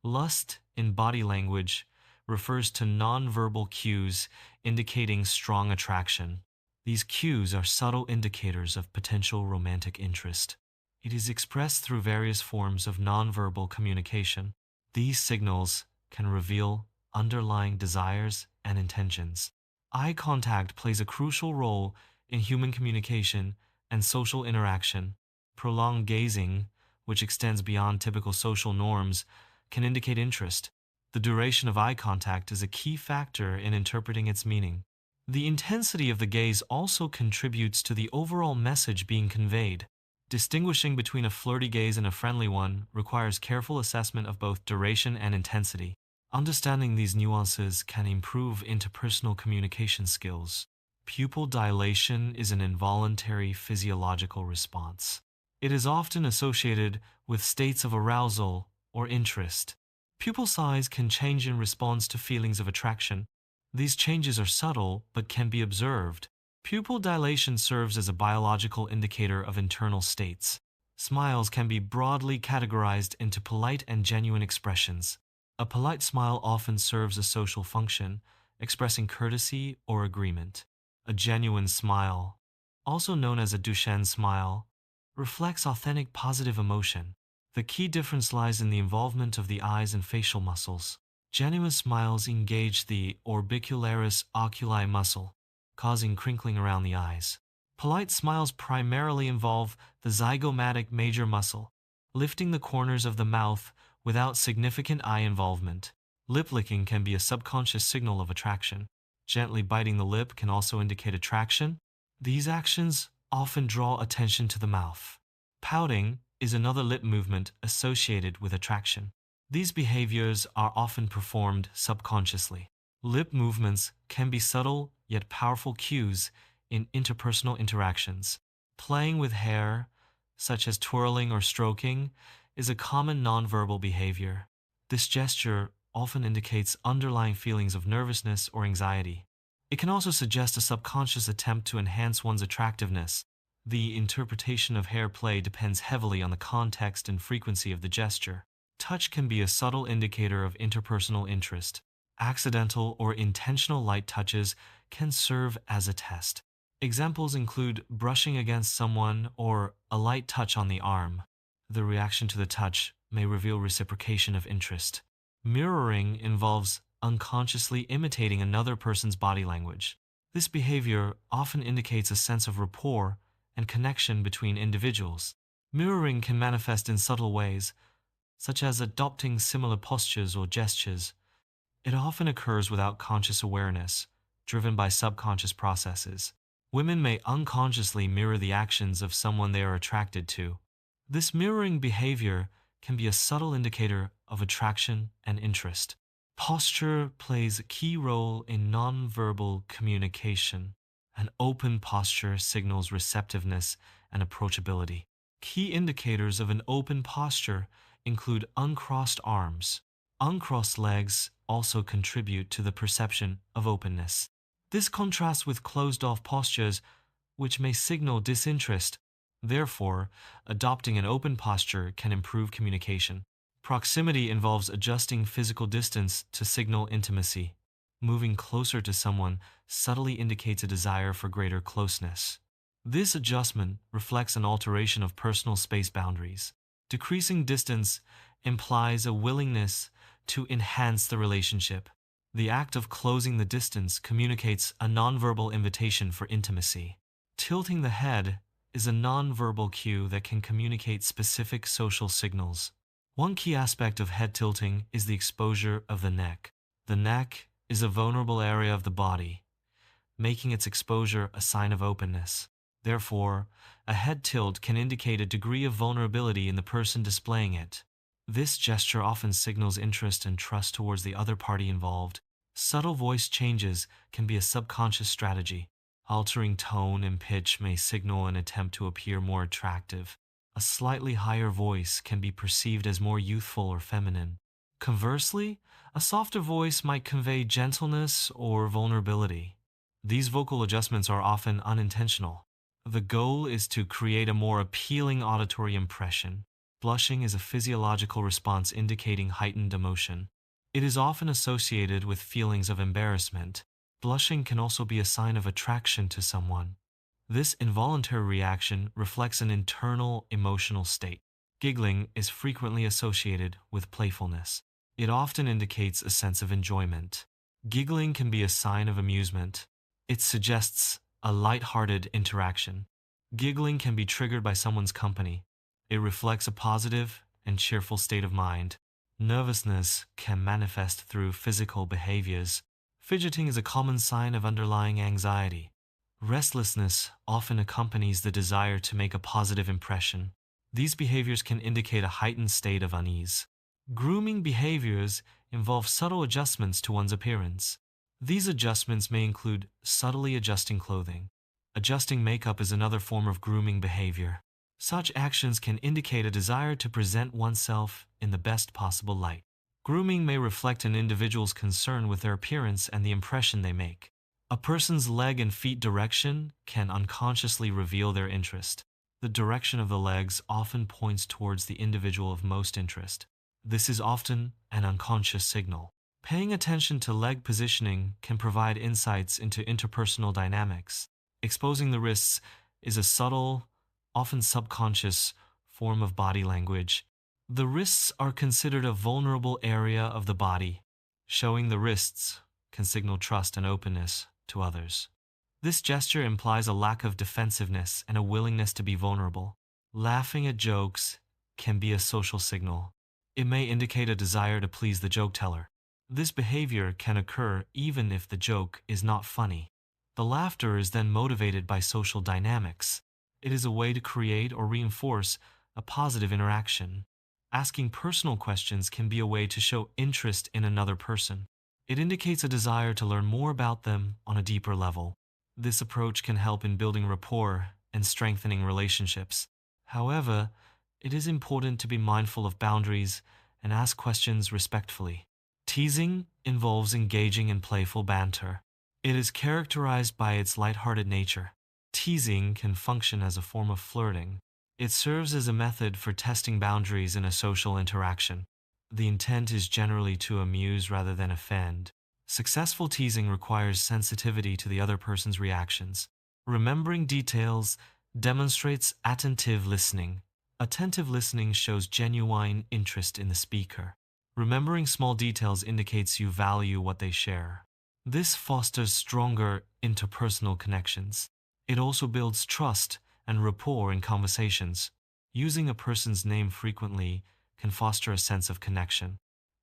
Lust in body language refers to nonverbal cues indicating strong attraction. These cues are subtle indicators of potential romantic interest. It is expressed through various forms of nonverbal communication. These signals can reveal underlying desires and intentions. Eye contact plays a crucial role in human communication and social interaction. Prolonged gazing, which extends beyond typical social norms, can indicate interest. The duration of eye contact is a key factor in interpreting its meaning. The intensity of the gaze also contributes to the overall message being conveyed. Distinguishing between a flirty gaze and a friendly one requires careful assessment of both duration and intensity. Understanding these nuances can improve interpersonal communication skills. Pupil dilation is an involuntary physiological response. It is often associated with states of arousal or interest. Pupil size can change in response to feelings of attraction. These changes are subtle but can be observed. Pupil dilation serves as a biological indicator of internal states. Smiles can be broadly categorized into polite and genuine expressions. A polite smile often serves a social function, expressing courtesy or agreement. A genuine smile, also known as a Duchenne smile, reflects authentic positive emotion. The key difference lies in the involvement of the eyes and facial muscles. Genuine smiles engage the orbicularis oculi muscle, causing crinkling around the eyes. Polite smiles primarily involve the zygomatic major muscle, lifting the corners of the mouth without significant eye involvement. Lip licking can be a subconscious signal of attraction. Gently biting the lip can also indicate attraction. These actions often draw attention to the mouth. Pouting is another lip movement associated with attraction. These behaviors are often performed subconsciously. Lip movements can be subtle yet powerful cues in interpersonal interactions. Playing with hair, such as twirling or stroking, is a common nonverbal behavior. This gesture often indicates underlying feelings of nervousness or anxiety. It can also suggest a subconscious attempt to enhance one's attractiveness. The interpretation of hair play depends heavily on the context and frequency of the gesture. Touch can be a subtle indicator of interpersonal interest. Accidental or intentional light touches can serve as a test. Examples include brushing against someone or a light touch on the arm. The reaction to the touch may reveal reciprocation of interest. Mirroring involves unconsciously imitating another person's body language. This behavior often indicates a sense of rapport and connection between individuals. Mirroring can manifest in subtle ways, such as adopting similar postures or gestures. It often occurs without conscious awareness, driven by subconscious processes. Women may unconsciously mirror the actions of someone they are attracted to. This mirroring behavior can be a subtle indicator of attraction and interest. Posture plays a key role in nonverbal communication. An open posture signals receptiveness and approachability. Key indicators of an open posture include uncrossed arms. Uncrossed legs also contribute to the perception of openness. This contrasts with closed-off postures, which may signal disinterest. Therefore, adopting an open posture can improve communication. Proximity involves adjusting physical distance to signal intimacy. Moving closer to someone subtly indicates a desire for greater closeness. This adjustment reflects an alteration of personal space boundaries. Decreasing distance implies a willingness to enhance the relationship. The act of closing the distance communicates a nonverbal invitation for intimacy. Tilting the head is a nonverbal cue that can communicate specific social signals. One key aspect of head tilting is the exposure of the neck. The neck is a vulnerable area of the body, making its exposure a sign of openness. Therefore, a head tilt can indicate a degree of vulnerability in the person displaying it. This gesture often signals interest and trust towards the other party involved. Subtle voice changes can be a subconscious strategy. Altering tone and pitch may signal an attempt to appear more attractive. A slightly higher voice can be perceived as more youthful or feminine. Conversely, a softer voice might convey gentleness or vulnerability. These vocal adjustments are often unintentional. The goal is to create a more appealing auditory impression. Blushing is a physiological response indicating heightened emotion. It is often associated with feelings of embarrassment. Blushing can also be a sign of attraction to someone. This involuntary reaction reflects an internal emotional state. Giggling is frequently associated with playfulness. It often indicates a sense of enjoyment. Giggling can be a sign of amusement. It suggests a light-hearted interaction. Giggling can be triggered by someone's company. It reflects a positive and cheerful state of mind. Nervousness can manifest through physical behaviors. Fidgeting is a common sign of underlying anxiety. Restlessness often accompanies the desire to make a positive impression. These behaviors can indicate a heightened state of unease. Grooming behaviors involve subtle adjustments to one's appearance. These adjustments may include subtly adjusting clothing. Adjusting makeup is another form of grooming behavior. Such actions can indicate a desire to present oneself in the best possible light. Grooming may reflect an individual's concern with their appearance and the impression they make. A person's leg and feet direction can unconsciously reveal their interest. The direction of the legs often points towards the individual of most interest. This is often an unconscious signal. Paying attention to leg positioning can provide insights into interpersonal dynamics. Exposing the wrists is a subtle, often subconscious form of body language. The wrists are considered a vulnerable area of the body. Showing the wrists can signal trust and openness to others. This gesture implies a lack of defensiveness and a willingness to be vulnerable. Laughing at jokes can be a social signal. It may indicate a desire to please the joke teller. This behavior can occur even if the joke is not funny. The laughter is then motivated by social dynamics. It is a way to create or reinforce a positive interaction. Asking personal questions can be a way to show interest in another person. It indicates a desire to learn more about them on a deeper level. This approach can help in building rapport and strengthening relationships. However, it is important to be mindful of boundaries and ask questions respectfully. Teasing involves engaging in playful banter. It is characterized by its lighthearted nature. Teasing can function as a form of flirting. It serves as a method for testing boundaries in a social interaction. The intent is generally to amuse rather than offend. Successful teasing requires sensitivity to the other person's reactions. Remembering details demonstrates attentive listening. Attentive listening shows genuine interest in the speaker. Remembering small details indicates you value what they share. This fosters stronger interpersonal connections. It also builds trust and rapport in conversations. Using a person's name frequently can foster a sense of connection.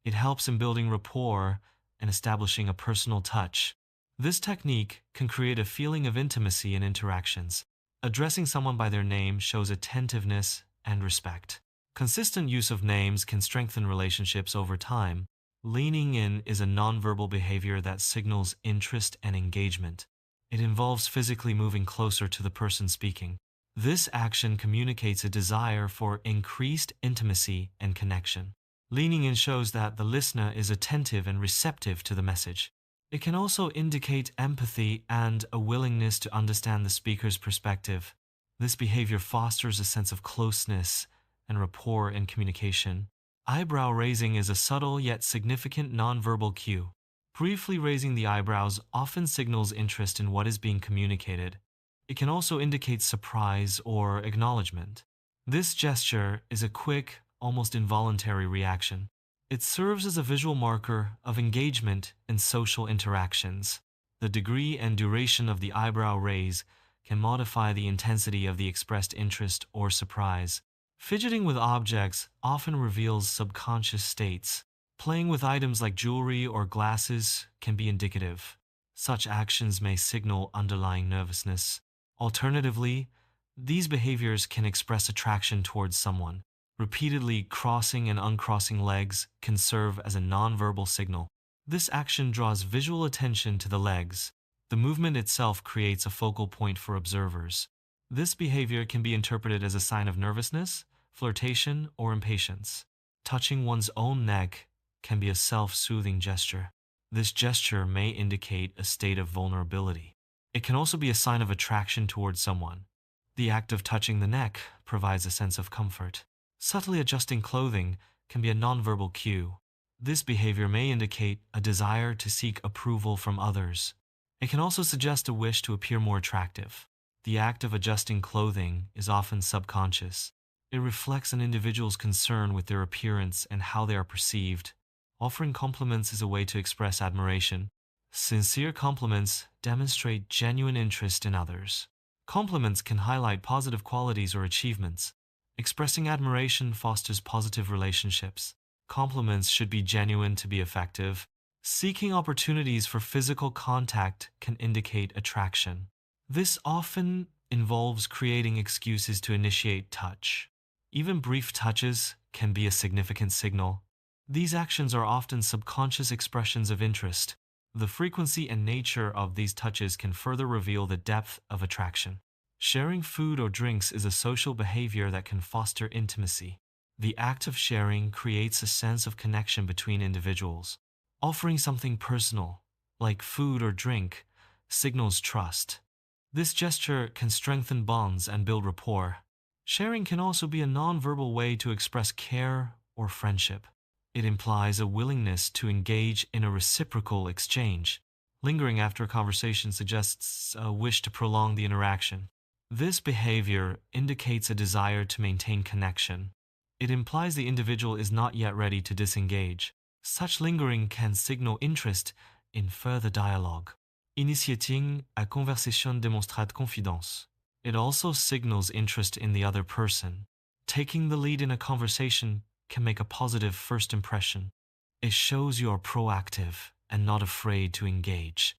It helps in building rapport and establishing a personal touch. This technique can create a feeling of intimacy in interactions. Addressing someone by their name shows attentiveness and respect. Consistent use of names can strengthen relationships over time. Leaning in is a nonverbal behavior that signals interest and engagement. It involves physically moving closer to the person speaking. This action communicates a desire for increased intimacy and connection. Leaning in shows that the listener is attentive and receptive to the message. It can also indicate empathy and a willingness to understand the speaker's perspective. This behavior fosters a sense of closeness and rapport in communication. Eyebrow raising is a subtle yet significant nonverbal cue. Briefly raising the eyebrows often signals interest in what is being communicated. It can also indicate surprise or acknowledgement. This gesture is a quick, almost involuntary reaction. It serves as a visual marker of engagement in social interactions. The degree and duration of the eyebrow raise can modify the intensity of the expressed interest or surprise. Fidgeting with objects often reveals subconscious states. Playing with items like jewelry or glasses can be indicative. Such actions may signal underlying nervousness. Alternatively, these behaviors can express attraction towards someone. Repeatedly crossing and uncrossing legs can serve as a nonverbal signal. This action draws visual attention to the legs. The movement itself creates a focal point for observers. This behavior can be interpreted as a sign of nervousness, flirtation, or impatience. Touching one's own neck can be a self-soothing gesture. This gesture may indicate a state of vulnerability. It can also be a sign of attraction towards someone. The act of touching the neck provides a sense of comfort. Subtly adjusting clothing can be a nonverbal cue. This behavior may indicate a desire to seek approval from others. It can also suggest a wish to appear more attractive. The act of adjusting clothing is often subconscious. It reflects an individual's concern with their appearance and how they are perceived. Offering compliments is a way to express admiration. Sincere compliments demonstrate genuine interest in others. Compliments can highlight positive qualities or achievements. Expressing admiration fosters positive relationships. Compliments should be genuine to be effective. Seeking opportunities for physical contact can indicate attraction. This often involves creating excuses to initiate touch. Even brief touches can be a significant signal. These actions are often subconscious expressions of interest. The frequency and nature of these touches can further reveal the depth of attraction. Sharing food or drinks is a social behavior that can foster intimacy. The act of sharing creates a sense of connection between individuals. Offering something personal, like food or drink, signals trust. This gesture can strengthen bonds and build rapport. Sharing can also be a nonverbal way to express care or friendship. It implies a willingness to engage in a reciprocal exchange. Lingering after a conversation suggests a wish to prolong the interaction. This behavior indicates a desire to maintain connection. It implies the individual is not yet ready to disengage. Such lingering can signal interest in further dialogue. Initiating a conversation démonstrate confidence. It also signals interest in the other person. Taking the lead in a conversation can make a positive first impression. It shows you are proactive and not afraid to engage.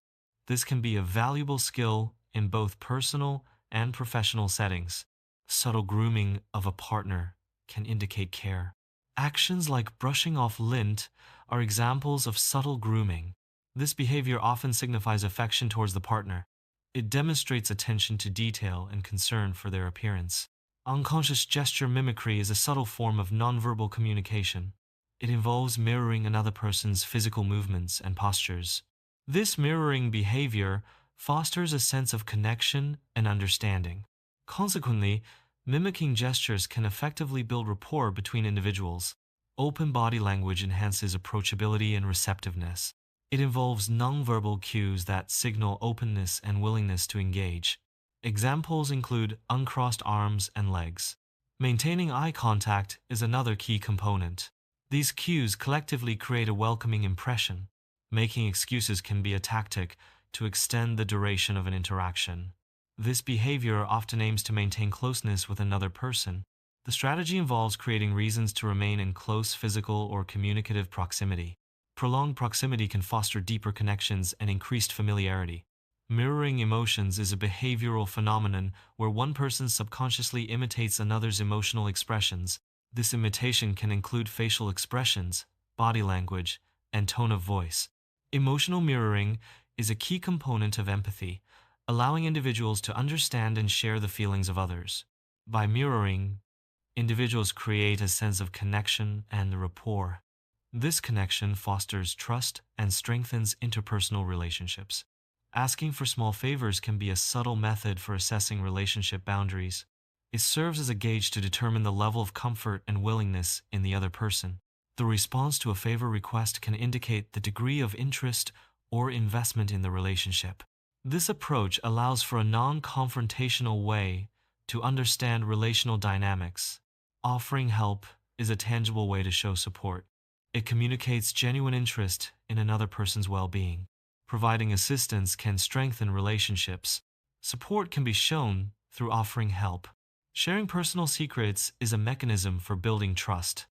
This can be a valuable skill in both personal and professional settings. Subtle grooming of a partner can indicate care. Actions like brushing off lint are examples of subtle grooming. This behavior often signifies affection towards the partner. It demonstrates attention to detail and concern for their appearance. Unconscious gesture mimicry is a subtle form of nonverbal communication. It involves mirroring another person's physical movements and postures. This mirroring behavior fosters a sense of connection and understanding. Consequently, mimicking gestures can effectively build rapport between individuals. Open body language enhances approachability and receptiveness. It involves nonverbal cues that signal openness and willingness to engage. Examples include uncrossed arms and legs. Maintaining eye contact is another key component. These cues collectively create a welcoming impression. Making excuses can be a tactic to extend the duration of an interaction. This behavior often aims to maintain closeness with another person. The strategy involves creating reasons to remain in close physical or communicative proximity. Prolonged proximity can foster deeper connections and increased familiarity. Mirroring emotions is a behavioral phenomenon where one person subconsciously imitates another's emotional expressions. This imitation can include facial expressions, body language, and tone of voice. Emotional mirroring is a key component of empathy, allowing individuals to understand and share the feelings of others. By mirroring, individuals create a sense of connection and rapport. This connection fosters trust and strengthens interpersonal relationships. Asking for small favors can be a subtle method for assessing relationship boundaries. It serves as a gauge to determine the level of comfort and willingness in the other person. The response to a favor request can indicate the degree of interest or investment in the relationship. This approach allows for a non-confrontational way to understand relational dynamics. Offering help is a tangible way to show support. It communicates genuine interest in another person's well-being. Providing assistance can strengthen relationships. Support can be shown through offering help. Sharing personal secrets is a mechanism for building trust.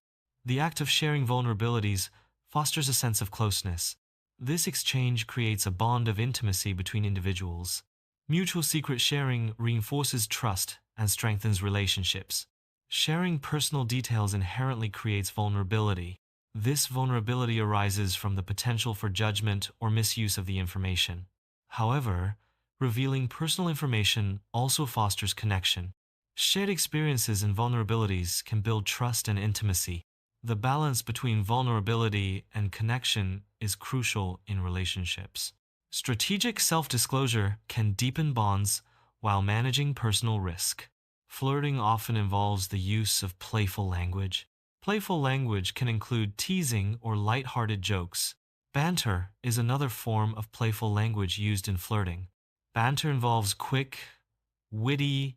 The act of sharing vulnerabilities fosters a sense of closeness. This exchange creates a bond of intimacy between individuals. Mutual secret sharing reinforces trust and strengthens relationships. Sharing personal details inherently creates vulnerability. This vulnerability arises from the potential for judgment or misuse of the information. However, revealing personal information also fosters connection. Shared experiences and vulnerabilities can build trust and intimacy. The balance between vulnerability and connection is crucial in relationships. Strategic self-disclosure can deepen bonds while managing personal risk. Flirting often involves the use of playful language. Playful language can include teasing or light-hearted jokes. Banter is another form of playful language used in flirting. Banter involves quick, witty,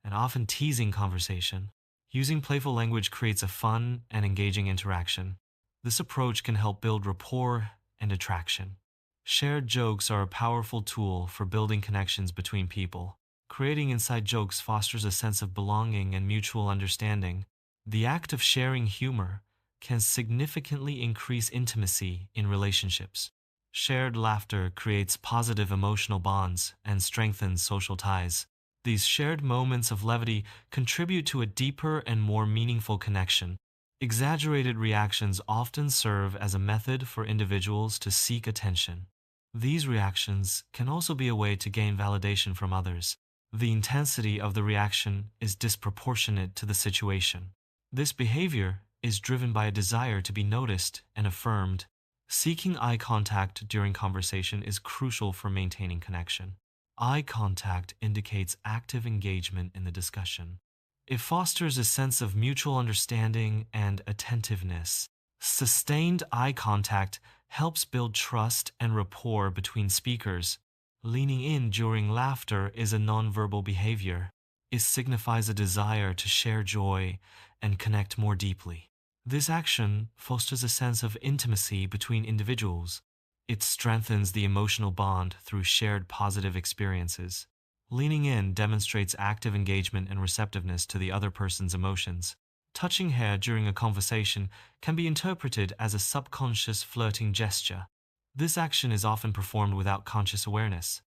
and often teasing conversation. Using playful language creates a fun and engaging interaction. This approach can help build rapport and attraction. Shared jokes are a powerful tool for building connections between people. Creating inside jokes fosters a sense of belonging and mutual understanding. The act of sharing humor can significantly increase intimacy in relationships. Shared laughter creates positive emotional bonds and strengthens social ties. These shared moments of levity contribute to a deeper and more meaningful connection. Exaggerated reactions often serve as a method for individuals to seek attention. These reactions can also be a way to gain validation from others. The intensity of the reaction is disproportionate to the situation. This behavior is driven by a desire to be noticed and affirmed. Seeking eye contact during conversation is crucial for maintaining connection. Eye contact indicates active engagement in the discussion. It fosters a sense of mutual understanding and attentiveness. Sustained eye contact helps build trust and rapport between speakers. Leaning in during laughter is a nonverbal behavior. It signifies a desire to share joy and connect more deeply. This action fosters a sense of intimacy between individuals. It strengthens the emotional bond through shared positive experiences. Leaning in demonstrates active engagement and receptiveness to the other person's emotions. Touching hair during a conversation can be interpreted as a subconscious flirting gesture. This action is often performed without conscious awareness.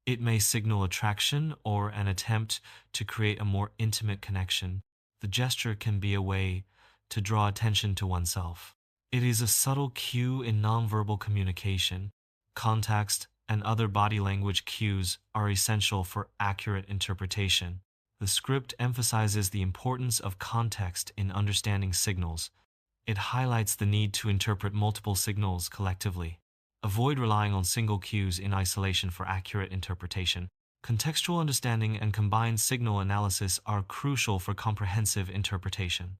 It may signal attraction or an attempt to create a more intimate connection. The gesture can be a way to draw attention to oneself. It is a subtle cue in nonverbal communication. Context and other body language cues are essential for accurate interpretation. The script emphasizes the importance of context in understanding signals. It highlights the need to interpret multiple signals collectively. Avoid relying on single cues in isolation for accurate interpretation. Contextual understanding and combined signal analysis are crucial for comprehensive interpretation.